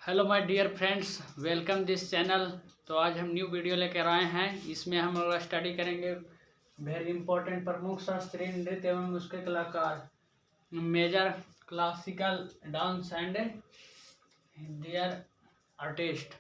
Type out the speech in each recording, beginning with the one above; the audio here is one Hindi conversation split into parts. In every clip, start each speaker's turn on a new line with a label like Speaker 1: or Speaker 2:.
Speaker 1: Hello my dear friends, welcome this channel. तो आज हम न्यू वीडियो लेकर आए हैं। इसमें हम लोग स्टडी करेंगे वेरी इंपॉर्टेंट प्रमुख शास्त्रीय नृत्य एवं उसके कलाकार, major classical dance and their artist.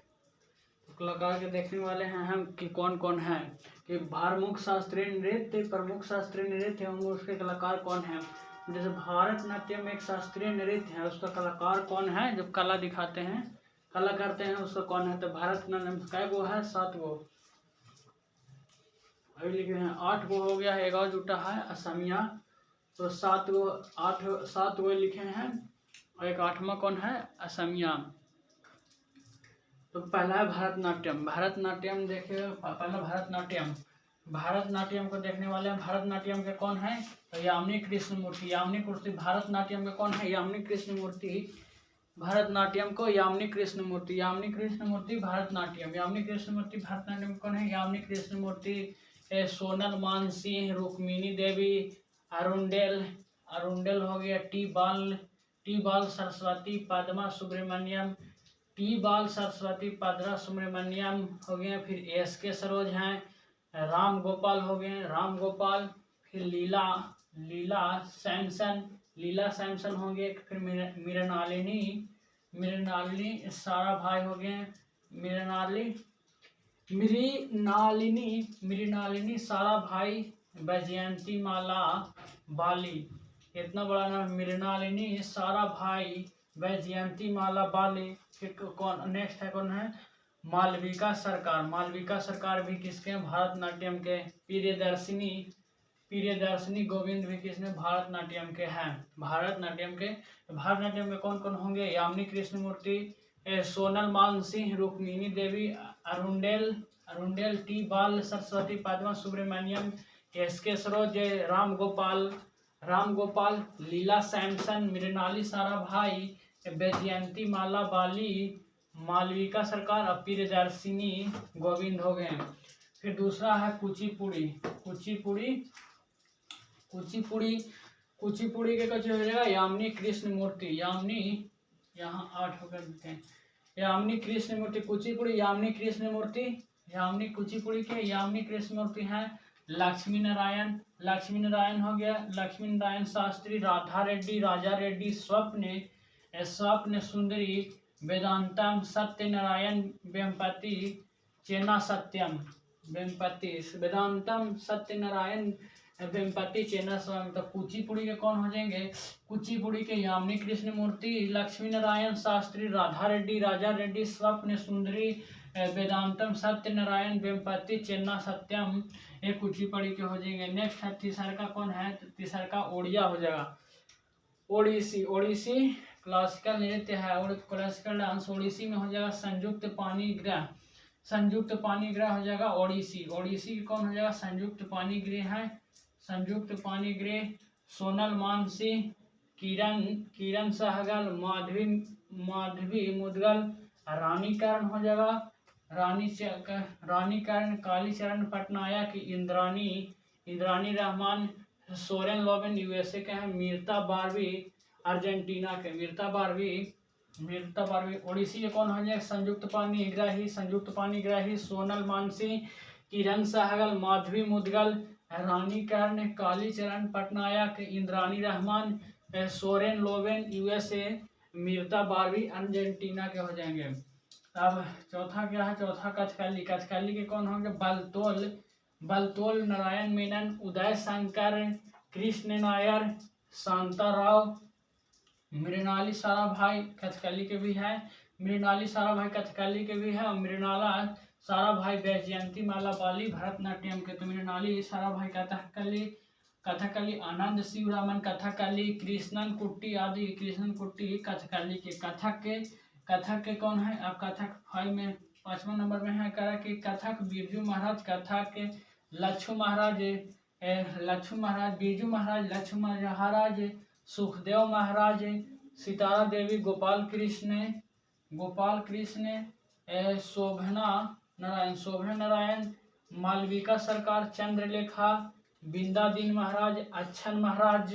Speaker 1: कलाकार के देखने वाले हैं हम कि कौन कौन है, कि प्रमुख शास्त्रीय नृत्य एवं उसके कलाकार कौन हैं। जैसे भारतनाट्यम एक शास्त्रीय नृत्य है, उसका कलाकार कौन है, जो कला दिखाते हैं, कला करते हैं, उसका कौन है। तो भारतनाट्यम कै गो है? 7 गो। अभी लिखे हैं 8 गो हो गया है, एक और जुटा है असमिया। तो 7 गो, 7 गो लिखे हैं और एक 8वां कौन है? असमिया। तो पहला है भारतनाट्यम। भारतनाट्यम देखिए, पहला भारतनाट्यम को देखने वाले हैं। भारतनाट्यम के कौन है? तो यामिनी कृष्णमूर्ति। भारतनाट्यम के कौन है? यामिनी कृष्णमूर्ति। भारतनाट्यम को यामिनी कृष्णमूर्ति भारतनाट्यम कौन है? यामिनी कृष्णमूर्ति। सोनल मानसिंह, रुक्मिणी देवी, अरुंडेल हो गया, टी बाल सरस्वती, पद्मा सुब्रमण्यम, हो गया। फिर SK सरोज हैं, राम गोपाल हो गए, फिर लीला सैमसन हो गए। फिर मृणालिनी सारा भाई हो गए, मृणालिनी सारा भाई, वैजयंती माला बाली। इतना बड़ा नाम, मृणालिनी सारा भाई, वैजयंती माला बाली। फिर कौन नेक्स्ट है? कौन है? मालविका सरकार भी किसके हैं? भारतनाट्यम के। प्रियदर्शनी गोविंद भी किसने? भारतनाट्यम के हैं। भारतनाट्यम के कौन कौन होंगे? यामिनी कृष्णमूर्ति, सोनल मानसिंह, रुक्मिणी देवी, अरुंडेल, टी बाल सरस्वती, पद्मा सुब्रमण्यम, SK सरोज, राम गोपाल, लीला सैमसन, मृणाली सारा भाई, वैजयंती माला बाली, मालविका सरकार और प्रियदर्शिनी गोविंद हो गए। फिर दूसरा है कुचिपुड़ी के कुछ हो जाएगा यामिनी कृष्णमूर्ति। यहाँ 8 होकर देते हैं। यामिनी कृष्णमूर्ति कुचिपुड़ी, यामिनी कृष्णमूर्ति हैं लक्ष्मी नारायण हो गया, लक्ष्मी नारायण शास्त्री, राधा रेड्डी, राजा रेड्डी, स्वप्न सुंदरी, वेदांतम सत्यनारायण वेम्पति, चेना सत्यम वेदांतम सत्यनारायण वेम्पति, चेना स्वामी। तो कुचिपुड़ी के कौन हो जाएंगे? कुचिपुड़ी के यामिनी कृष्णमूर्ति, लक्ष्मी नारायण शास्त्री, राधा रेड्डी, राजा रेड्डी, स्वप्न सुंदरी, वेदांतम सत्यनारायण वेम्पति, चेन्ना सत्यम, ये कुचिपुड़ी के हो जाएंगे। नेक्स्ट है तीसरा का कौन है? तीसरा का ओडिया हो जाएगा। ओडिसी क्लासिकल नृत्य है और क्लासिकल डांस। ओडिसी में हो जाएगा संयुक्त पानी ग्रह हो जाएगा ओडिसी कौन हो जाएगा? संयुक्त पानी गृह, सोनल मानसिंह, किरण सहगल, माधवी मुदगल, रानीकरण हो जाएगा, रानीकरण, कालीचरण पटनायक, इंद्रानी रहमान, सोरेन लोबेन USA के हैं, मीरता बारवी अर्जेंटीना के। मीरता बारवी ओडिसी के कौन हो जाए? संयुक्त पानी सोनल मानसिंह, किरण सहगल, माधवी मुदगल, रानीकर्ण, कालीचरण पटनायक, इंद्रानी रहमान, सोरेन लोबेन USA, मीरता बारवी अर्जेंटीना के हो जाएंगे। अब चौथा क्या है? चौथा कथकली के कौन होंगे? बलतोल नारायण मेनन, उदय शंकर, कृष्ण नायर, शांता राव, मृणाली सारा भाई कथकली के भी है, और मृणाला सारा भाई वैजयंती माला बाली भरतनाट्यम के। तो मृणाली सारा भाई कथकली, आनंद शिवरामन कथकली, कृष्णन कुट्टी आदि कथकली के। कथक के कौन है? अब कथक 5 में 5वां नंबर में है कथक बिरजू महाराज, लच्छू महाराज, सुखदेव महाराज, सितारा देवी, गोपाल कृष्ण, शोभना नारायण, मालविका सरकार, चंद्रलेखा, बिंदादीन महाराज, अच्छन महाराज,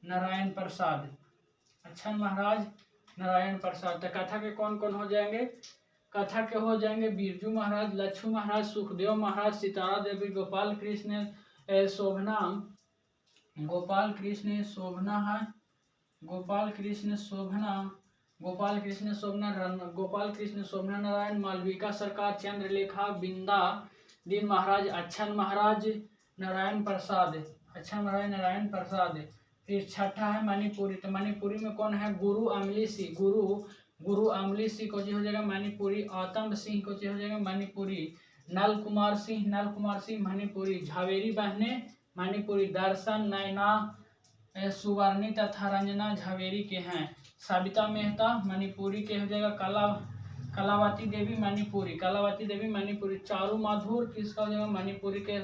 Speaker 1: नारायण प्रसाद, नारायण प्रसाद। तो कथा के कौन कौन हो जाएंगे? कथा के हो जाएंगे बिरजू महाराज, लक्ष्मण महाराज, सुखदेव महाराज, सितारा देवी, गोपाल कृष्ण शोभना, गोपाल कृष्ण शोभना है, गोपाल कृष्ण शोभना, गोपाल कृष्ण शोभना, गोपाल कृष्ण शोभना नारायण, मालविका सरकार, चंद्रलेखा, बिंदा दीन महाराज, अच्छन महाराज, नारायण प्रसाद, अच्छन महाराज नारायण प्रसाद। फिर छठा है मणिपुरी। तो मणिपुरी में कौन है? गुरु अमली सिंह, गुरु अमली सिंह को हो जाएगा मणिपुरी, आतम सिंह को हो जाएगा मणिपुरी, नल कुमार सिंह मणिपुरी, झावेरी बहने मणिपुरी, दर्शन नैना सुवर्णी तथा रंजना झावेरी के हैं, सविता मेहता मणिपुरी के हो जाएगा, कलावती देवी मणिपुरी, चारू माधुर किसका हो जाएगा? मणिपुरी के,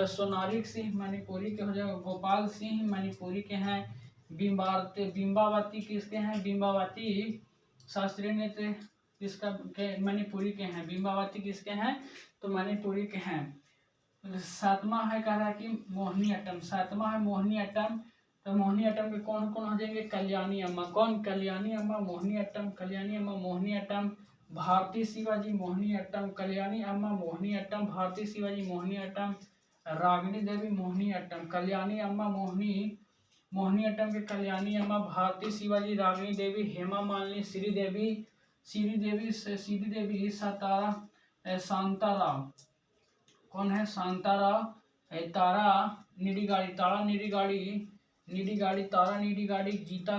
Speaker 1: सोनारिक सिंह मणिपुरी के हो जाएगा, गोपाल सिंह मणिपुरी के हैं, बिंबावती किसके हैं? बिंबावती शास्त्रीय नृत्य किसका के मणिपुरी के हैं, बिंबावती किसके हैं? तो मणिपुरी के हैं। सातवां है कह रहा है कि मोहिनी अट्टम, सातवां है मोहिनी अट्टम। तो मोहिनी अट्टम के कौन कौन हो जाएंगे? कल्याणी अम्मा, कौन? कल्याणी अम्मा मोहिनी अट्टम, कल्याणी अम्मा मोहिनी अट्टम, भारती शिवाजी मोहिनी अट्टम, कल्याणी अम्मा मोहिनी अट्टम, भारती शिवाजी मोहिनी अट्टम, रागिनी देवी मोहिनी अट्टम, कल्याणी अम्मा मोहिनी अट्टम के कल्याणी अम्मा, भारती शिवाजी, रागिनी देवी, हेमा मालिनी, श्री देवी सतारा, शांताराव, कौन है? शांताराव, तारा निडिगाड़ी, तारा निडिगाड़ी, गीता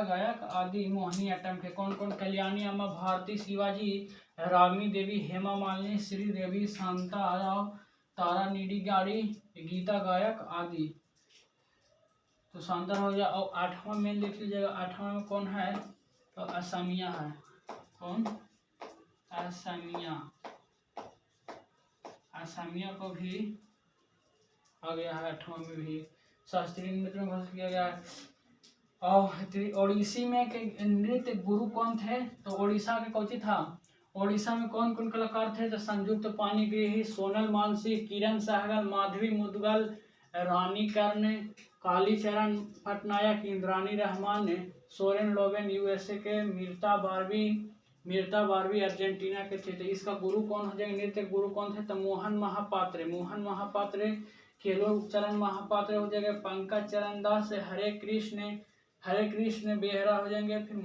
Speaker 1: गायक आदि मोहिनी अट्टम के कौन कौन? कल्याणी अम्मा, भारती शिवाजी, रागिनी देवी, हेमा मालिनी, श्री देवी, शांताराव, तारा निडिगाड़ी, गीता गायक आदि। तो शांतर हो जाए। और आठवां में लिख लीजिएगा, आठवां में कौन है? तो असमिया है, कौन? असमिया को भी आ गया है, आठवां में भी शास्त्रीय नृत्य में घोषित किया गया है। और ओडिसी में के नृत्य गुरु कौन थे? तो ओडिशा के कौची था? ओडिशा में कौन कौन कलाकार थे? तो संयुक्त पाणिग्रही, सोनल मानसी, किरण सहगल, माधवी मुदगल, रानी कर्ण, कालीचरण पटनायक, इंद्रानी रहमान, सोरेन लोबेन यूएसए के, मीरता बारवी अर्जेंटीना के थे। तो इसका गुरु कौन हो जाएंगे? नृत्य गुरु कौन थे? तो मोहन महापात्र, केलो चरण महापात्र हो जाएगा, पंकज चरण दास, हरे कृष्ण बेहरा हो जाएंगे, फिर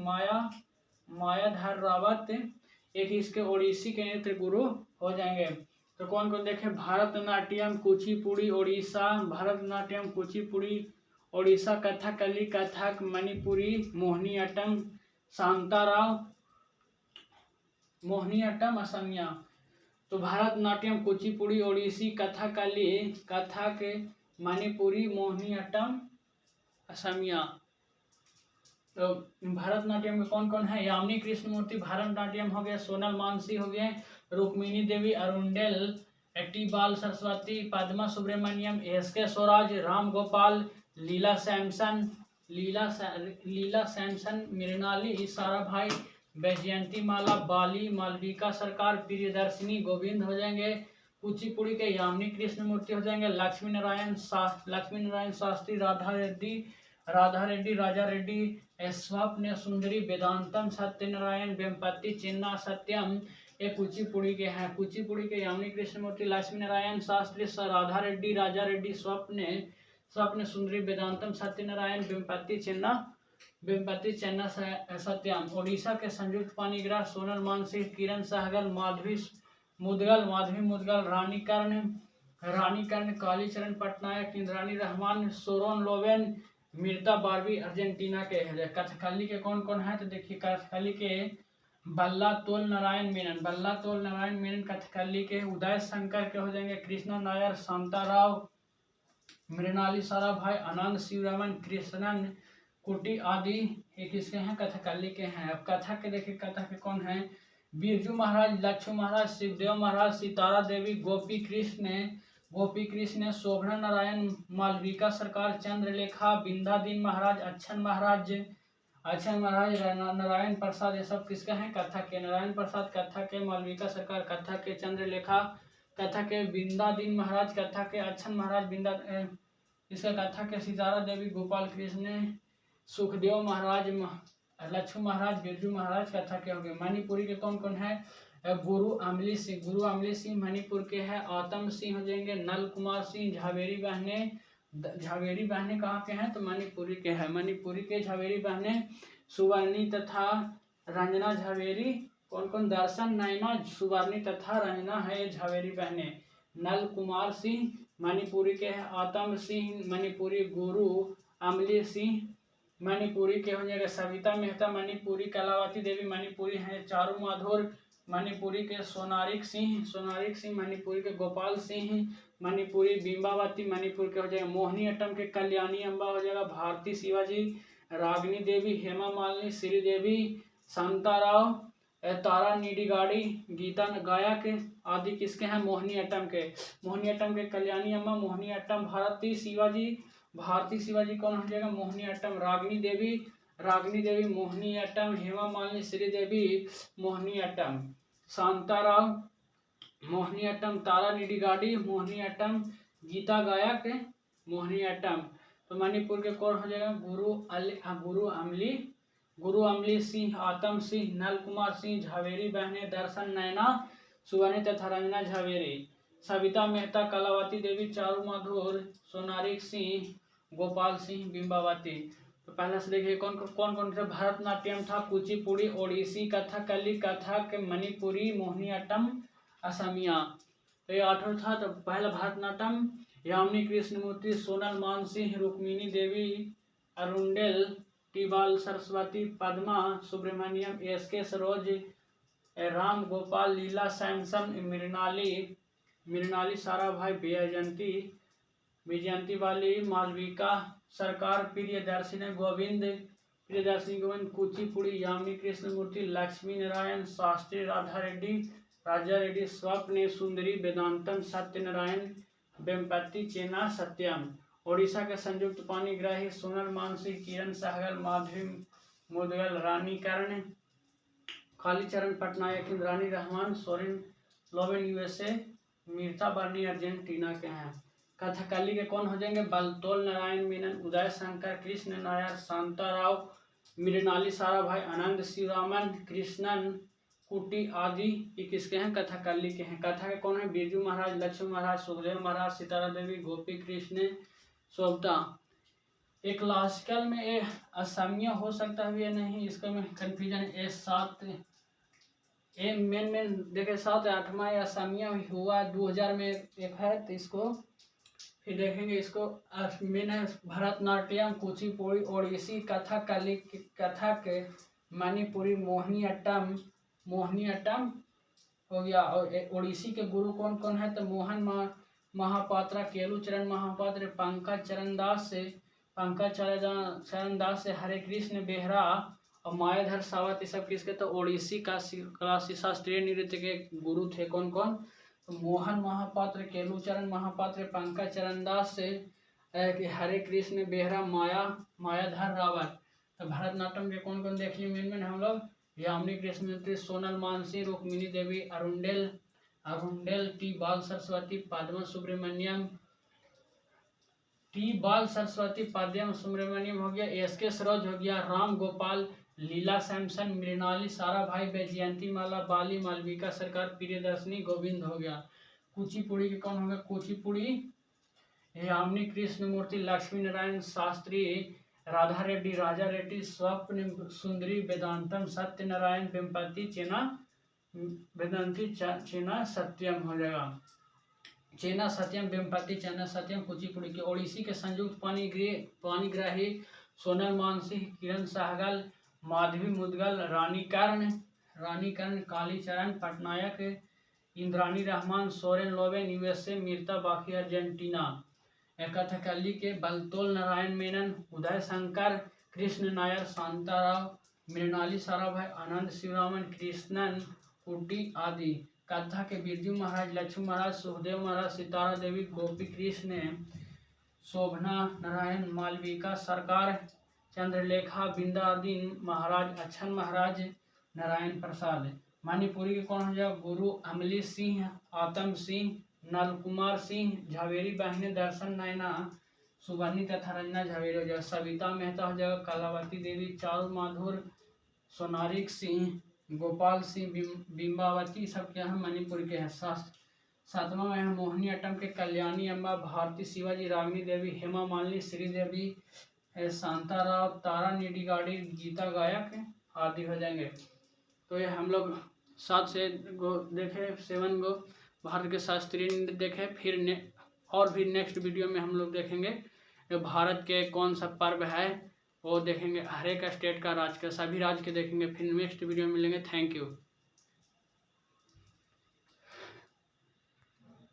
Speaker 1: मायाधर रावत, एक इसके ओडिसी के नृत्य गुरु हो जाएंगे। तो कौन कौन देखे? भरतनाट्यम, कुचिपुड़ी ओडिशा, कथकली, कथक, मणिपुरी, मोहिनी अट्टम, शांताराव, मोहिनी अट्टम, असमिया। तो भरतनाट्यम, कुचिपुड़ी, ओडिसी, कथकली, कथक, मणिपुरी, मोहिनी अट्टम, असमिया। तो भरतनाट्यम में कौन कौन है? यामिनी कृष्णमूर्ति भरतनाट्यम हो गया, सोनल मानसी हो गए, रुक्मिणी देवी, अरुंडेल, टी बाल सरस्वती, पद्मा सुब्रमण्यम, एस.के. स्वराज, राम गोपाल, लीला सैमसन, मृणाली साराभाई, वैजयंती माला, बाली, मालविका सरकार, प्रियदर्शिनी, गोविंद हो जाएंगे। कुचिपुड़ी के यामिनी कृष्णमूर्ति हो जाएंगे, लक्ष्मी नारायण शास्त्री, राधा रेड्डी, राजा रेड्डी, स्वप्न सुंदरी, वेदांतम सत्यनारायण, वेम्पति चिन्ना सत्यम, ये कुचिपुड़ी के हैं। कुचिपुड़ी के यामिनी कृष्णमूर्ति, लक्ष्मी नारायण शास्त्री, राधा रेड्डी, राजा रेड्डी, स्वप्न सुंदरी, वेदांतम सत्यनारायण, वेम्पति चिन्ना सत्यम। ओडिशा के संयुक्त पाणिग्रह, सोनल मानसी, किरण सहगल, माधवी मुदगल, रानी कर्ण, कालीचरण पटनायक, इंद्रानी रहमान, सोरोन लोवेन, मीरता बारवी अर्जेंटीना के हैं। कथकली के कौन कौन है? तो देखिए, कथकली के बल्लातोल नारायण मेनन कथकली के, उदय शंकर के हो जाएंगे, कृष्णा नायर, शांताराव, मृणाली साराभाई, आनंद शिवरमन, कृष्णन कुटी आदि एक इसके हैं, कथकली के हैं। अब कथक के देखिए, कथक के कौन है? बिरजू महाराज, लक्ष्मण महाराज, शिवदेव महाराज, सितारा देवी, गोपी कृष्ण, शोभना नारायण, मालविका सरकार, चंद्रलेखा, बिंदादीन महाराज, अच्छन महाराज, नारायण प्रसाद, ये सब किसके हैं? कथक के। नारायण प्रसाद कथक के, मालविका सरकार कथक के, चंद्रलेखा कथक के, बिंदादीन महाराज कथक के, अच्छन महाराज इसका कथक के, सितारा देवी, गोपाल कृष्ण सुखदेव महाराज, लक्ष्मण महाराज, बिरजू महाराज कथा के होंगे। मणिपुरी के कौन कौन है? गुरु अमली सिंह, गुरु अमली सिंह मणिपुर के हैं। आतम सिंह हो जाएंगे। नल कुमार सिंह झावेरी बहने, झावेरी बहने कहाँ के हैं? तो मणिपुरी के हैं। मणिपुरी के झावेरी बहने सुवर्णी तथा रंजना झावेरी। कौन कौन? दर्शन नैना सुवर्णी तथा रंजना है ये झावेरी बहने। नल कुमार सिंह मणिपुरी के हैं। आतम सिंह मणिपुरी। गुरु अमली सिंह मणिपुरी के हो जाएगा। सविता मेहता मणिपुरी। कलावती देवी मणिपुरी हैं। चारू माधुर मणिपुरी के। सोनारिक सिंह मणिपुरी के। गोपाल सिंह मणिपुरी। बिंबावती मणिपुर के हो जाएगा। मोहिनी अट्टम के कल्याणी अम्बा हो जाएगा। भारती शिवाजी, रागिनी देवी, हेमा मालिनी, श्रीदेवी, शांताराव, तारा नीडिगाड़ी, गीता गायक आदि किसके हैं? मोहिनी अट्टम के। मोहिनी अट्टम के कल्याणी अम्मा, मोहिनी अट्टम। भारती शिवाजी कौन हो जाएगा? मोहिनी अट्टम। रागिनी देवी मोहिनी अट्टम। हेमा मालिनी, श्रीदेवी मोहिनी अट्टम। शांताराव मोहिनी अट्टम। तारा नीडिगाड़ी मोहिनी अट्टम। गीता गायक मोहिनी अट्टम। तो मणिपुर के कौन हो जाएगा? गुरु अमली सिंह, आतम सिंह, नल कुमार सिंह झावेरी बहने। दर्शन नैना सुवर्णी तथा रंजना झावेरी। सविता मेहता, कलावती देवी, चारू माधुर, सोनारिक सिंह, गोपाल सिंह, बिंबावती। तो पहले से देखिए कौन कौन से? भरतनाट्यम था, कुचिपुड़ी, ओडिसी, कथकली, कथक, मणिपुरी, मोहिनी अट्टम, असमिया। तो ये 8 था। तो पहला भरतनाट्यम यामिनी कृष्णमूर्ति, सोनल मानसिंह, रुक्मिणी देवी, अरुंडेल, टी बाल सरस्वती, पद्मा सुब्रमण्यम, एस.के. सरोज, राम गोपाल, लीला सैमसन, मृणाली साराभाई, विजयंती वाली, मालविका सरकार, प्रियदर्शिनी गोविंद, कुचिपुड़ी, यामिनी कृष्णमूर्ति, लक्ष्मी नारायण शास्त्री, राजा रेड्डी, स्वप्न सुंदरी, वेदांतम, सत्यनारायण, वेम्पति, चेना सत्यम। ओडिशा के संयुक्त पाणिग्राही सोनल मानसिंह, किरण सहगल, माधवी मुदगल, रानी कर्ण, कालीचरण पटनायक, इंद्रानी रहमान, सोरेन लोवेन यूएसए, मीरता बर्नी अर्जेंटीना के हैं। कथकली के कौन हो जाएंगे? बलतोल नारायण मेनन, उदय शंकर, कृष्ण नायर, शांताराव, मृणाली साराभाई, आनंद शिवरामन, कृष्णन कुटी आदि ये किसके हैं? कथकली के हैं। कथा के कौन है? बिरजू महाराज, लक्ष्मण महाराज, सुखदेव महाराज, सितारा देवी, गोपी कृष्ण सोबता। एक क्लासिकल में ये असमिया हो सकता है या नहीं, इसका में कंफ्यूजन है। ये मेन देखे 7 8वां असमिया हुआ 2000 में एक है। तो इसको फिर देखेंगे। इसको मेन है भरतनाट्यम, कुचिपुड़ी, ओडिसी, कथकली, कथक, मणिपुरी, मोहिनी अट्टम हो गया। और ओडिसी के गुरु कौन कौन है? तो मोहन महापात्रा, केलूचरण महापात्र, पंकज चरण दास से, हरे कृष्ण बेहरा और मायाधर सावत। ये सब किसके? तो ओडिसी का शास्त्रीय नृत्य के गुरु थे। कौन कौन? तो मोहन महापात्र, केलूचरण महापात्र, पंकज चरण दास से, हरे कृष्ण बेहरा, मायाधर रावत। तो भरतनाट्यम के कौन कौन देख लिए मेन हम लोग? यामिनी कृष्णमूर्ति, सोनल मानसिंह, रुक्मिणी देवी, अरुंडेल, टी बाल सरस्वती, पद्मा सुब्रमण्यम, हो गया। एस.के. सरोज हो गया। राम गोपाल, लीला सैमसन, मृणाली साराभाई, वैजयंती माला, बाली, मालविका सरकार, प्रियदर्शिनी गोविंद हो गया। कुचिपुड़ी के कौन होगा? कुचिपुड़ी यामिनी कृष्णमूर्ति, लक्ष्मी नारायण शास्त्री, राधा रेड्डी, राजा रेड्डी, स्वप्न सुंदरी, वेदांतम, सत्यनारायण, वेम्पति, चेना सत्यम हो जाएगा। चेना सत्यम, वेम्पति, चेना सत्यम, कुचिपुड़ी के। ओडिसी के संयुक्त पाणिग्राही सोनल मानसिंह, किरण सहगल, माधवी मुदगल, रानी कर्ण, कालीचरण पटनायक, इंद्रानी रहमान, सोरेन लोवेन यूएसए, मीरता बाकी अर्जेंटीना। कथकली के बलतोल नारायण मेनन, उदय शंकर, कृष्ण नायर, शांताराव, मृणाली साराभाई, आनंद शिवरामन, कृष्णन कुटी आदि। कथा के बिरजू महाराज, लक्ष्मण महाराज, सुखदेव महाराज, सितारा देवी, गोपी कृष्ण, शोभना नारायण, मालविका सरकार, चंद्रलेखा, बिंदादीन महाराज, अच्छन महाराज, नारायण प्रसाद। मणिपुरी के कौन हो जाएगा? गुरु अमली सिंह, आतम सिंह, नल कुमार सिंह, झावेरी बहने, दर्शन नैना, सुबर्णी तथा रंजना झवेरी हो जाएगा, सविता मेहता हो जाएगा, कलावती देवी, चारू माधुर, सोनारिक सिंह, गोपाल सिंह, बिंबावती, सब क्या है मणिपुर के हैं। सातवां में है मोहिनी अट्टम के कल्याणी अम्बा, भारती शिवाजी, रागिनी देवी, हेमा मालिनी, श्रीदेवी, शांताराव, तारा नीडिगाड़ी, गीता गायक आदि हो जाएंगे। तो ये हम लोग 7 से गो देखे, 7 गो भारत के शास्त्रीय नृत्य देखे। फिर और भी नेक्स्ट वीडियो में हम लोग देखेंगे भारत के कौन सा पर्व है वो देखेंगे, हर एक स्टेट का, राज्य का, सभी राज्य के देखेंगे। फिर नेक्स्ट वीडियो में मिलेंगे। Thank you.